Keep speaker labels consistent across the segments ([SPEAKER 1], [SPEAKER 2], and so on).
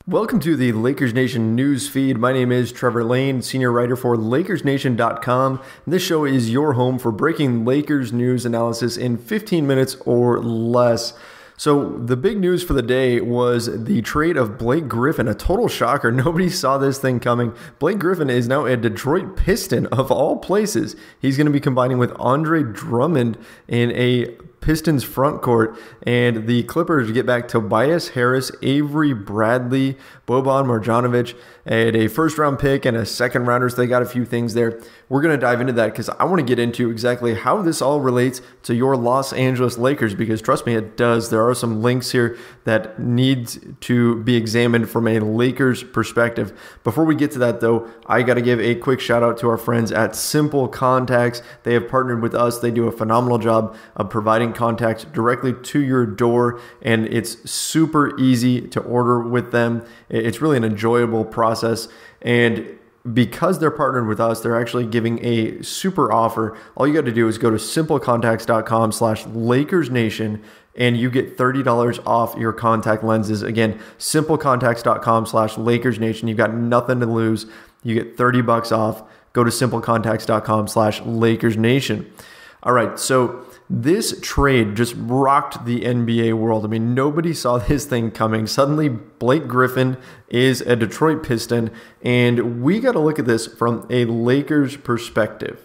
[SPEAKER 1] Welcome to the Lakers Nation news feed. My name is Trevor Lane, senior writer for LakersNation.com. This show is your home for breaking Lakers news analysis in 15 minutes or less. So the big news for the day was the trade of Blake Griffin, a total shocker. Nobody saw this thing coming. Blake Griffin is now a Detroit Piston of all places. He's going to be combining with Andre Drummond in a Pistons front court, and the Clippers get back Tobias Harris, Avery Bradley, Boban Marjanovic, and a first-round pick and a second-rounder, so they got a few things there. We're going to dive into that because I want to get into exactly how this all relates to your Los Angeles Lakers, because trust me, it does. There are some links here that need to be examined from a Lakers perspective. Before we get to that, though, I got to give a quick shout-out to our friends at Simple Contacts. They have partnered with us. They do a phenomenal job of providing contacts directly to your door, and it's super easy to order with them. It's really an enjoyable process, and because they're partnered with us, they're actually giving a super offer. All you got to do is go to simplecontacts.com/LakersNation and you get $30 off your contact lenses. Again, simplecontacts.com/LakersNation. You've got nothing to lose. You get $30 off. Go to simplecontacts.com/LakersNation. All right, so this trade just rocked the NBA world. I mean, nobody saw this thing coming. Suddenly, Blake Griffin is a Detroit Piston, and we got to look at this from a Lakers perspective.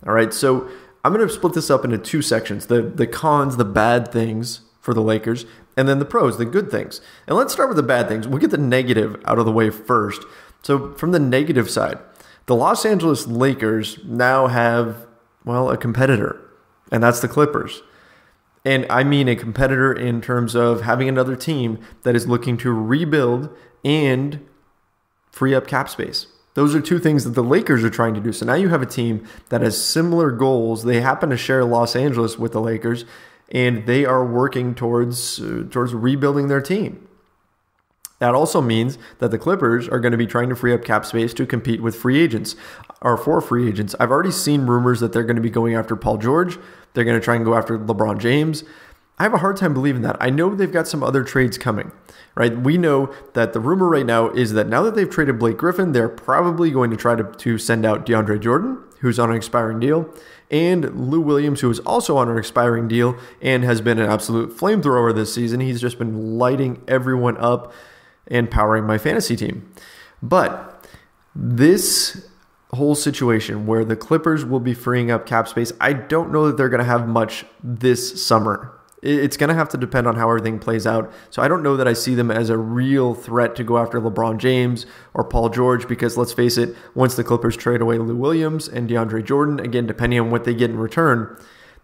[SPEAKER 1] All right, so I'm going to split this up into two sections, the cons, the bad things for the Lakers, and then the pros, the good things. And let's start with the bad things. We'll get the negative out of the way first. So from the negative side, the Los Angeles Lakers now have, well, a competitor. And that's the Clippers. And I mean a competitor in terms of having another team that is looking to rebuild and free up cap space. Those are two things that the Lakers are trying to do. So now you have a team that has similar goals. They happen to share Los Angeles with the Lakers, and they are working towards rebuilding their team. That also means that the Clippers are going to be trying to free up cap space to compete with free agents, or for free agents. I've already seen rumors that they're going to be going after Paul George. They're going to try and go after LeBron James. I have a hard time believing that. I know they've got some other trades coming, right? We know that the rumor right now is that now that they've traded Blake Griffin, they're probably going to try to send out DeAndre Jordan, who's on an expiring deal, and Lou Williams, who is also on an expiring deal and has been an absolute flamethrower this season. He's just been lighting everyone up and powering my fantasy team. But this whole situation where the Clippers will be freeing up cap space, I don't know that they're going to have much this summer. It's going to have to depend on how everything plays out. So I don't know that I see them as a real threat to go after LeBron James or Paul George, because let's face it, once the Clippers trade away Lou Williams and DeAndre Jordan, again, depending on what they get in return,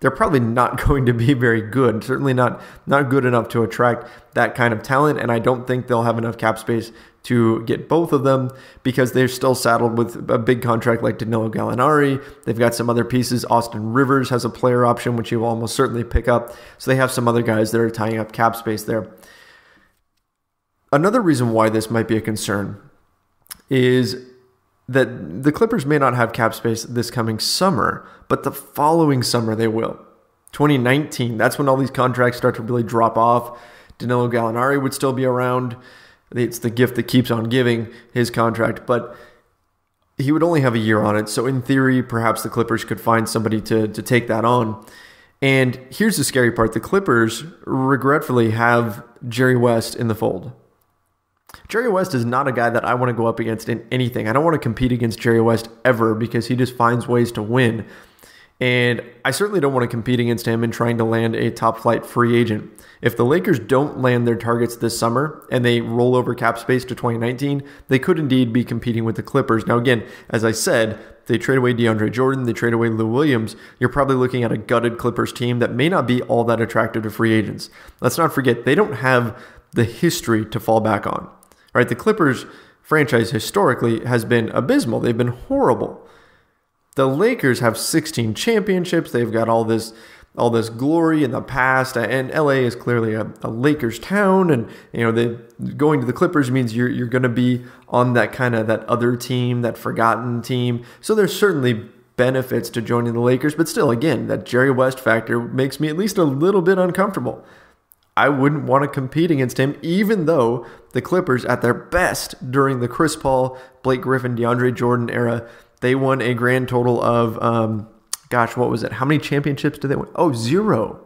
[SPEAKER 1] they're probably not going to be very good. Certainly not good enough to attract that kind of talent, and I don't think they'll have enough cap space to get both of them because they're still saddled with a big contract like Danilo Gallinari. They've got some other pieces. Austin Rivers has a player option, which he will almost certainly pick up. So they have some other guys that are tying up cap space there. Another reason why this might be a concern is that the Clippers may not have cap space this coming summer, but the following summer they will. 2019, that's when all these contracts start to really drop off. Danilo Gallinari would still be around. It's the gift that keeps on giving, his contract, but he would only have a year on it. So in theory, perhaps the Clippers could find somebody to take that on. And here's the scary part. The Clippers regretfully have Jerry West in the fold. Jerry West is not a guy that I want to go up against in anything. I don't want to compete against Jerry West ever because he just finds ways to win. And I certainly don't want to compete against him in trying to land a top flight free agent. If the Lakers don't land their targets this summer and they roll over cap space to 2019, they could indeed be competing with the Clippers. Now again, as I said, they trade away DeAndre Jordan, they trade away Lou Williams, you're probably looking at a gutted Clippers team that may not be all that attractive to free agents. Let's not forget, they don't have the history to fall back on. Right? The Clippers franchise historically has been abysmal. They've been horrible. The Lakers have 16 championships. They've got all this glory in the past, and LA is clearly a Lakers town. And going to the Clippers means you're going to be on that kind of that other team, that forgotten team. So there's certainly benefits to joining the Lakers, but still, again, that Jerry West factor makes me at least a little bit uncomfortable. I wouldn't want to compete against him, even though the Clippers, at their best during the Chris Paul, Blake Griffin, DeAndre Jordan era, they won a grand total of, what was it? How many championships did they win? Oh, zero.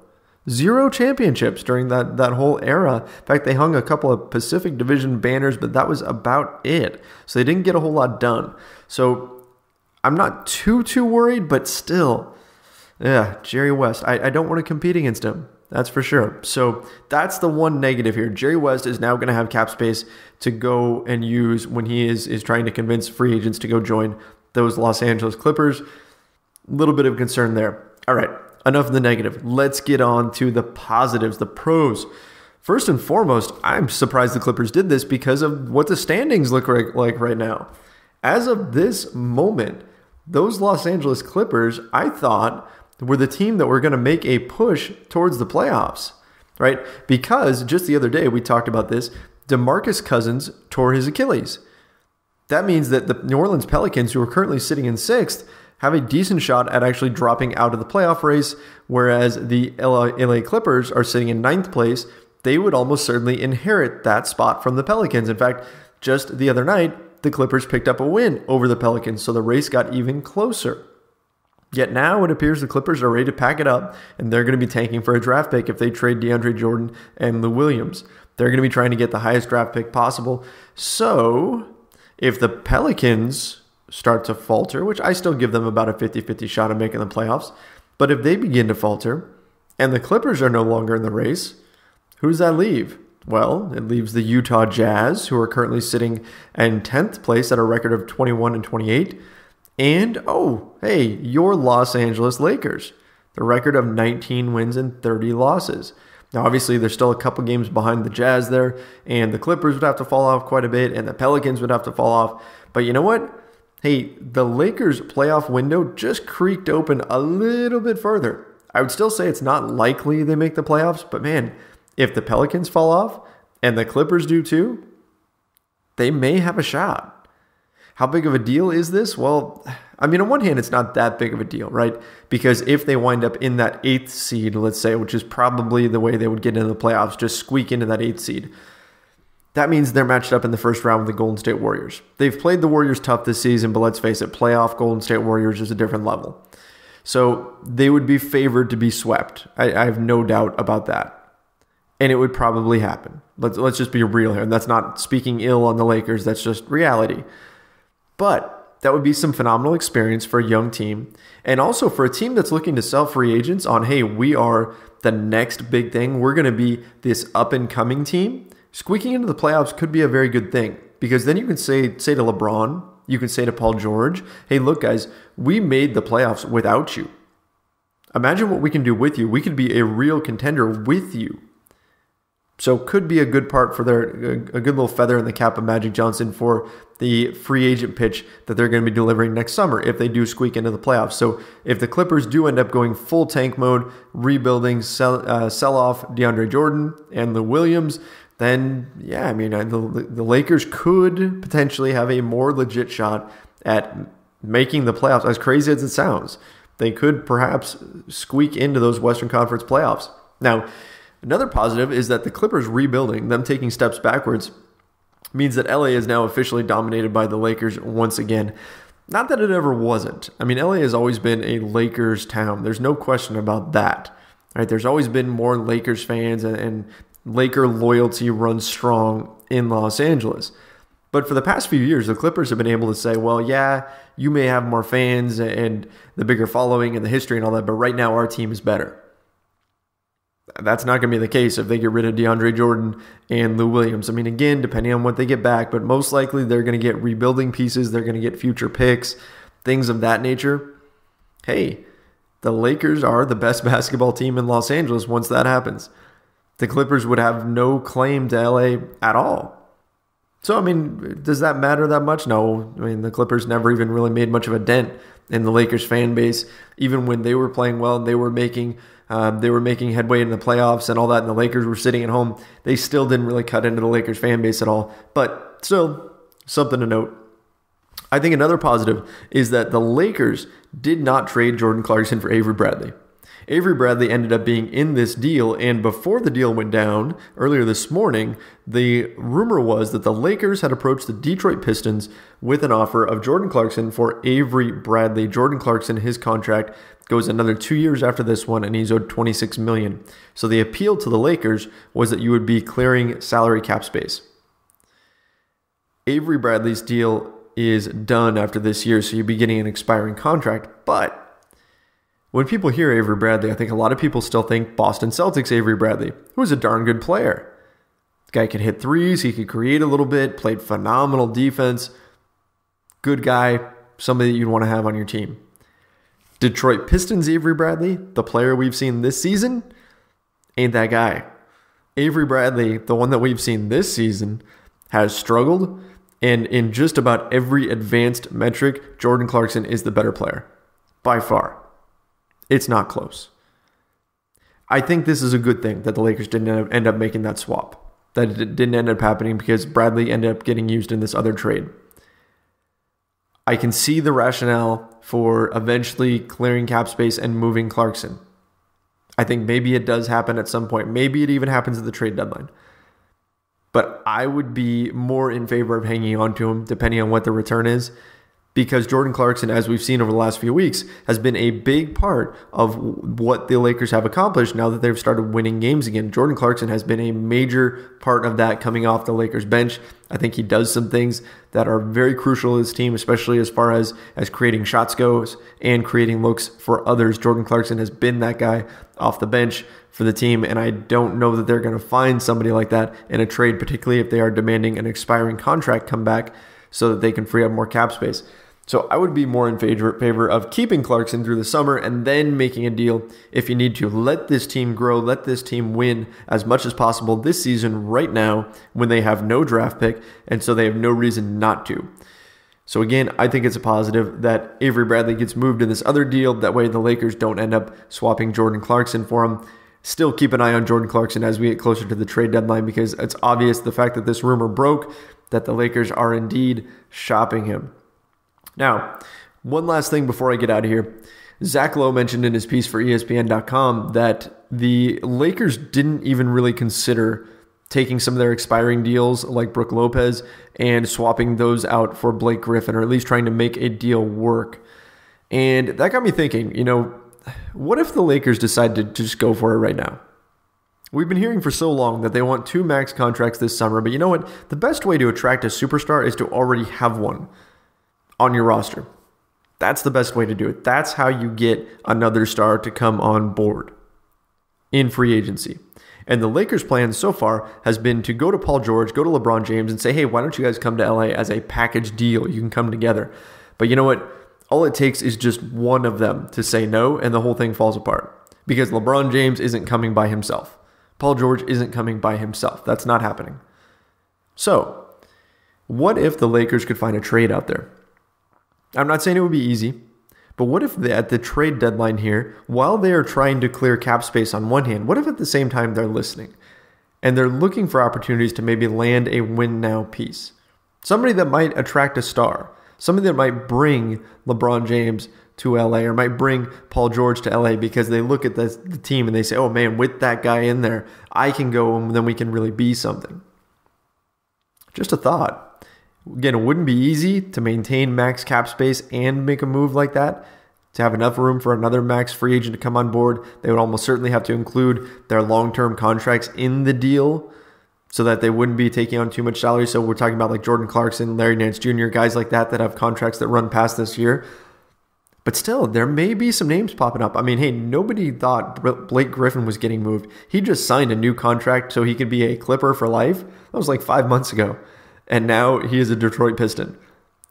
[SPEAKER 1] Zero championships during that whole era. In fact, they hung a couple of Pacific Division banners, but that was about it. So they didn't get a whole lot done. So I'm not too worried, but still, yeah, Jerry West. I don't want to compete against him. That's for sure. So that's the one negative here. Jerry West is now going to have cap space to go and use when he is trying to convince free agents to go join those Los Angeles Clippers. A little bit of concern there. All right, enough of the negative. Let's get on to the positives, the pros. First and foremost, I'm surprised the Clippers did this because of what the standings look like right now. As of this moment, those Los Angeles Clippers, I thought, were the team that were going to make a push towards the playoffs, right? Because just the other day, we talked about this, DeMarcus Cousins tore his Achilles. That means that the New Orleans Pelicans, who are currently sitting in 6th, have a decent shot at actually dropping out of the playoff race, whereas the LA Clippers are sitting in 9th place. They would almost certainly inherit that spot from the Pelicans. In fact, just the other night, the Clippers picked up a win over the Pelicans, so the race got even closer. Yet now it appears the Clippers are ready to pack it up, and they're going to be tanking for a draft pick if they trade DeAndre Jordan and Lou Williams. They're going to be trying to get the highest draft pick possible. So if the Pelicans start to falter, which I still give them about a 50-50 shot of making the playoffs, but if they begin to falter and the Clippers are no longer in the race, who does that leave? Well, it leaves the Utah Jazz, who are currently sitting in 10th place at a record of 21-28. And, your Los Angeles Lakers, the record of 19 wins and 30 losses. Now, obviously, there's still a couple games behind the Jazz there, and the Clippers would have to fall off quite a bit, and the Pelicans would have to fall off. But you know what? Hey, the Lakers' playoff window just creaked open a little bit further. I would still say it's not likely they make the playoffs, but man, if the Pelicans fall off and the Clippers do too, they may have a shot. How big of a deal is this? Well, I mean, on one hand, it's not that big of a deal, right? Because if they wind up in that 8th seed, let's say, which is probably the way they would get into the playoffs, just squeak into that 8th seed, that means they're matched up in the first round with the Golden State Warriors. They've played the Warriors tough this season, but let's face it, playoff Golden State Warriors is a different level. So they would be favored to be swept. I have no doubt about that. And it would probably happen. Let's just be real here. And that's not speaking ill on the Lakers. That's just reality. But that would be some phenomenal experience for a young team. And also for a team that's looking to sell free agents on, hey, we are the next big thing. We're going to be this up-and-coming team. Squeaking into the playoffs could be a very good thing. Because then you can say to LeBron, you can say to Paul George, hey, look, guys, we made the playoffs without you. Imagine what we can do with you. We could be a real contender with you. So could be a good part for a good little feather in the cap of Magic Johnson for the free agent pitch that they're going to be delivering next summer if they do squeak into the playoffs. So if the Clippers do end up going full tank mode, rebuilding, sell off DeAndre Jordan and Lou Williams, then yeah, I mean, the Lakers could potentially have a more legit shot at making the playoffs. As crazy as it sounds, they could perhaps squeak into those Western Conference playoffs. Now, another positive is that the Clippers rebuilding, them taking steps backwards, means that LA is now officially dominated by the Lakers once again. Not that it ever wasn't. I mean, LA has always been a Lakers town. There's no question about that. Right? There's always been more Lakers fans, and Laker loyalty runs strong in Los Angeles. But for the past few years, the Clippers have been able to say, well, yeah, you may have more fans and the bigger following and the history and all that, but right now our team is better. That's not going to be the case if they get rid of DeAndre Jordan and Lou Williams. I mean, again, depending on what they get back, but most likely they're going to get rebuilding pieces. They're going to get future picks, things of that nature. Hey, the Lakers are the best basketball team in Los Angeles once that happens. The Clippers would have no claim to LA at all. So, I mean, does that matter that much? No. I mean, the Clippers never even really made much of a dent in the Lakers fan base. Even when they were playing well and they were making headway in the playoffs and all that, and the Lakers were sitting at home, they still didn't really cut into the Lakers fan base at all. But still, something to note. I think another positive is that the Lakers did not trade Jordan Clarkson for Avery Bradley. Avery Bradley ended up being in this deal, and before the deal went down, earlier this morning, the rumor was that the Lakers had approached the Detroit Pistons with an offer of Jordan Clarkson for Avery Bradley. Jordan Clarkson, his contract goes another 2 years after this one, and he's owed $26 million. So the appeal to the Lakers was that you would be clearing salary cap space. Avery Bradley's deal is done after this year, so you'd be getting an expiring contract, but when people hear Avery Bradley, I think a lot of people still think Boston Celtics Avery Bradley, who was a darn good player. The guy could hit threes, he could create a little bit, played phenomenal defense. Good guy, somebody that you'd want to have on your team. Detroit Pistons Avery Bradley, the player we've seen this season, ain't that guy. Avery Bradley, the one that we've seen this season, has struggled, and in just about every advanced metric, Jordan Clarkson is the better player. By far. It's not close. I think this is a good thing that the Lakers didn't end up making that swap. That it didn't end up happening because Bradley ended up getting used in this other trade. I can see the rationale for eventually clearing cap space and moving Clarkson. I think maybe it does happen at some point. Maybe it even happens at the trade deadline. But I would be more in favor of hanging on to him depending on what the return is. Because Jordan Clarkson, as we've seen over the last few weeks, has been a big part of what the Lakers have accomplished now that they've started winning games again. Jordan Clarkson has been a major part of that coming off the Lakers bench. I think he does some things that are very crucial to his team, especially as far as creating shots goes and creating looks for others. Jordan Clarkson has been that guy off the bench for the team, and I don't know that they're going to find somebody like that in a trade, particularly if they are demanding an expiring contract come back so that they can free up more cap space. So I would be more in favor of keeping Clarkson through the summer and then making a deal if you need to. Let this team grow, let this team win as much as possible this season right now when they have no draft pick, and so they have no reason not to. So again, I think it's a positive that Avery Bradley gets moved in this other deal. That way the Lakers don't end up swapping Jordan Clarkson for him. Still keep an eye on Jordan Clarkson as we get closer to the trade deadline because it's obvious the fact that this rumor broke that the Lakers are indeed shopping him. Now, one last thing before I get out of here. Zach Lowe mentioned in his piece for ESPN.com that the Lakers didn't even really consider taking some of their expiring deals like Brook Lopez and swapping those out for Blake Griffin, or at least trying to make a deal work. And that got me thinking, what if the Lakers decide to just go for it right now? We've been hearing for so long that they want 2 max contracts this summer, but you know what? The best way to attract a superstar is to already have one on your roster. That's the best way to do it. That's how you get another star to come on board in free agency. And the Lakers' plan so far has been to go to Paul George, go to LeBron James, and say, hey, why don't you guys come to LA as a package deal? You can come together. But you know what? All it takes is just one of them to say no, and the whole thing falls apart. Because LeBron James isn't coming by himself. Paul George isn't coming by himself. That's not happening. So, what if the Lakers could find a trade out there? I'm not saying it would be easy, but what if at the trade deadline here, while they are trying to clear cap space on one hand, what if at the same time they're listening and they're looking for opportunities to maybe land a win now piece? Somebody that might attract a star, somebody that might bring LeBron James to LA or might bring Paul George to LA because they look at the team and they say, oh man, with that guy in there, I can go and then we can really be something. Just a thought. Again, it wouldn't be easy to maintain max cap space and make a move like that. To have enough room for another max free agent to come on board, they would almost certainly have to include their long-term contracts in the deal so that they wouldn't be taking on too much salary. So we're talking about like Jordan Clarkson, Larry Nance Jr., guys like that have contracts that run past this year. But still, there may be some names popping up. I mean, hey, nobody thought Blake Griffin was getting moved. He just signed a new contract so he could be a Clipper for life. That was like 5 months ago. And now he is a Detroit Piston.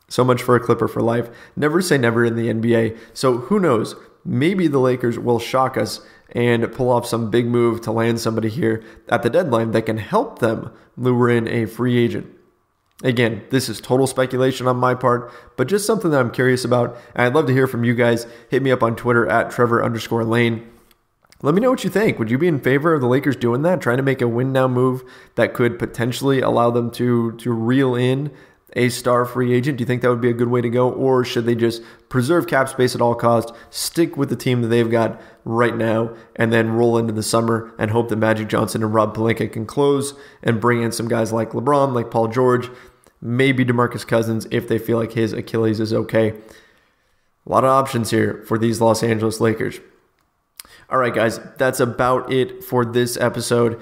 [SPEAKER 1] So much for a Clipper for life. Never say never in the NBA. So who knows? Maybe the Lakers will shock us and pull off some big move to land somebody here at the deadline that can help them lure in a free agent. Again, this is total speculation on my part, but just something that I'm curious about. And I'd love to hear from you guys. Hit me up on Twitter at Trevor_Lane. Let me know what you think. Would you be in favor of the Lakers doing that, trying to make a win now move that could potentially allow them to reel in a star free agent? Do you think that would be a good way to go? Or should they just preserve cap space at all costs, stick with the team that they've got right now, and then roll into the summer and hope that Magic Johnson and Rob Pelinka can close and bring in some guys like LeBron, like Paul George, maybe DeMarcus Cousins if they feel like his Achilles is okay. A lot of options here for these Los Angeles Lakers. All right, guys, that's about it for this episode.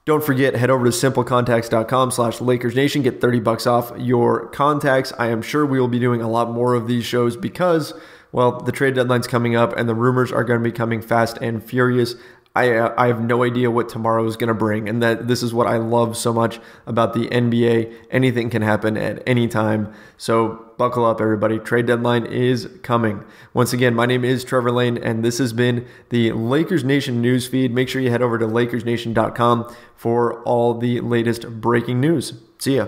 [SPEAKER 1] Don't forget, head over to simplecontacts.com/LakersNation. Get $30 off your contacts. I am sure we will be doing a lot more of these shows because, well, the trade deadline's coming up and the rumors are going to be coming fast and furious. I have no idea what tomorrow is going to bring, and that this is what I love so much about the NBA. Anything can happen at any time, so buckle up, everybody. Trade deadline is coming. Once again, my name is Trevor Lane, and this has been the Lakers Nation news feed. Make sure you head over to LakersNation.com for all the latest breaking news. See ya.